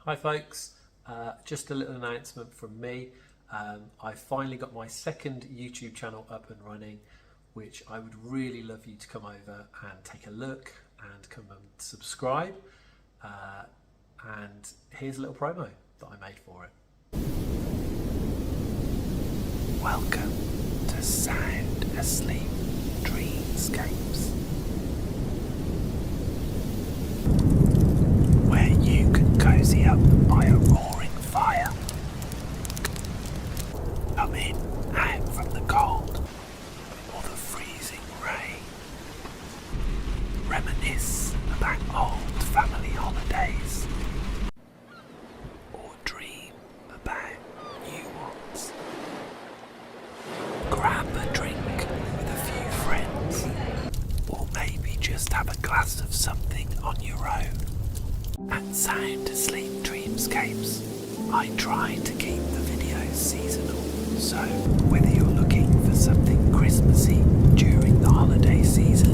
Hi folks, just a little announcement from me. I finally got my second YouTube channel up and running, which I would really love you to come over and take a look and come and subscribe. And here's a little promo that I made for it. Welcome to Sound Asleep Dreamscapes, where you can cozy up by a roaring fire, come in out from the cold or the freezing rain, reminisce about old family holidays, or dream about new ones. Grab a drink with a few friends, or maybe just have a glass of something on your own. At Sound Asleep Dreamscapes, I try to keep the videos seasonal, so whether you're looking for something Christmassy during the holiday season,